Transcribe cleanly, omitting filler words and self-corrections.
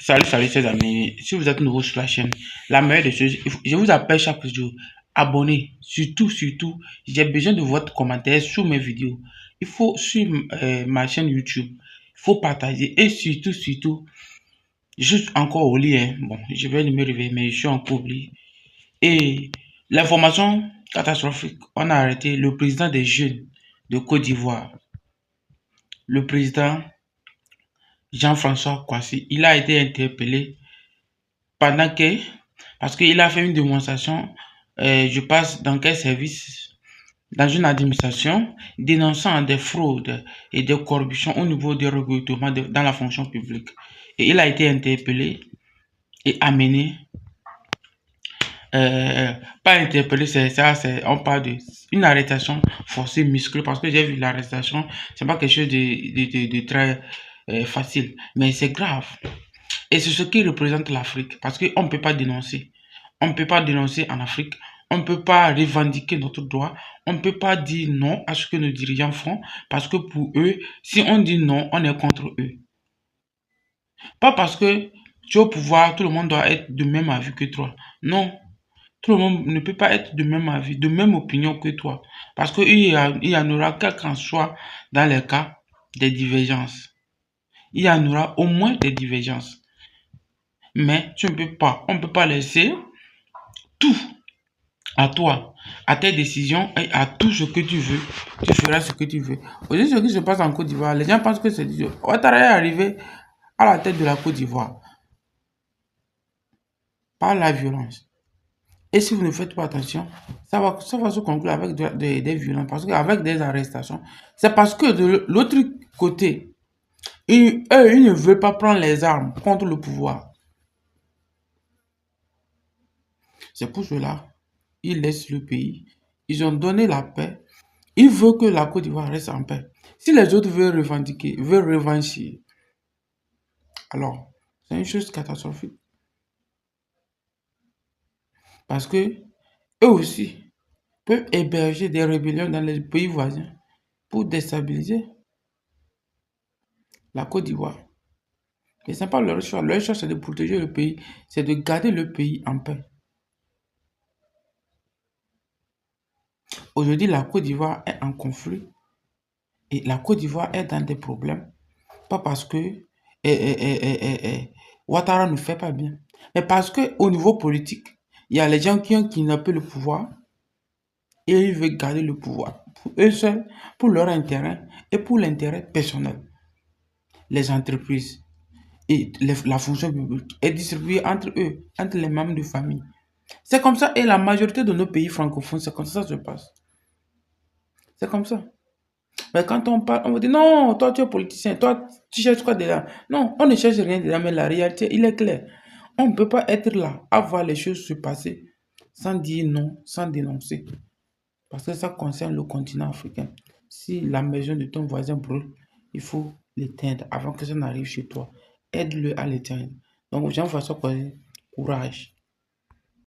Salut, salut, chers amis. Si vous êtes nouveau sur la chaîne, la meilleure des choses, je vous appelle chaque jour. Abonnez, surtout, j'ai besoin de votre commentaire sur mes vidéos. Il faut sur ma chaîne YouTube, il faut partager et surtout, je suis encore au lit. Hein. Bon, je vais me réveiller, mais je suis encore au lit. Et l'information catastrophique, on a arrêté le président des jeunes de Côte d'Ivoire, le président Jean-François Kouassi. Il a été interpellé pendant que, parce qu'il a fait une démonstration, je passe dans quel service, dans une administration, dénonçant des fraudes et des corruptions au niveau des recrutements dans la fonction publique. Et il a été interpellé et amené, pas interpellé, c'est ça, on parle de une arrestation forcée musclée, parce que j'ai vu l'arrestation, c'est pas quelque chose de très facile, mais c'est grave. Et c'est ce qui représente l'Afrique, parce qu'on ne peut pas dénoncer. On ne peut pas dénoncer en Afrique. On ne peut pas revendiquer notre droit. On ne peut pas dire non à ce que nos dirigeants font, parce que pour eux, si on dit non, on est contre eux. Pas parce que tu es au pouvoir, tout le monde doit être de même avis que toi. Non, tout le monde ne peut pas être de même avis, de même opinion que toi. Parce qu'il y en aura, quel qu'en soit, dans les cas, des divergences. Il y en aura au moins des divergences. Mais tu ne peux pas, on ne peut pas laisser tout à toi, à tes décisions et à tout ce que tu veux. Tu feras ce que tu veux. Aujourd'hui, ce qui se passe en Côte d'Ivoire, les gens pensent que c'est Dieu. Ouattara est arrivé à la tête de la Côte d'Ivoire par la violence. Et si vous ne faites pas attention, ça va se conclure avec des violences. Parce qu'avec des arrestations, c'est parce que de l'autre côté, ils ne veulent pas prendre les armes contre le pouvoir. C'est pour cela ils laissent le pays. Ils ont donné la paix. Ils veulent que la Côte d'Ivoire reste en paix. Si les autres veulent revendiquer, veulent revancher, alors c'est une chose catastrophique. Parce que eux aussi peuvent héberger des rébellions dans les pays voisins pour déstabiliser la Côte d'Ivoire. Et ce n'est pas leur choix. Leur choix, c'est de protéger le pays, c'est de garder le pays en paix. Aujourd'hui, la Côte d'Ivoire est en conflit et la Côte d'Ivoire est dans des problèmes. Pas parce que Ouattara ne fait pas bien, mais parce qu'au niveau politique, il y a les gens qui ont kidnappé le pouvoir et ils veulent garder le pouvoir pour eux seuls, pour leur intérêt et pour l'intérêt personnel. Les entreprises et la fonction publique est distribuée entre eux, entre les membres de famille. C'est comme ça et la majorité de nos pays francophones, c'est comme ça que ça se passe. C'est comme ça. Mais quand on parle, on va dire non, toi tu es politicien, toi tu cherches quoi dedans? Non, on ne cherche rien dedans, mais la réalité, il est clair. On ne peut pas être là, à voir les choses se passer, sans dire non, sans dénoncer. Parce que ça concerne le continent africain. Si la maison de ton voisin brûle, il faut l'éteindre avant que ça n'arrive chez toi. Aide-le à l'éteindre. Donc, Jean-François Coisy, courage.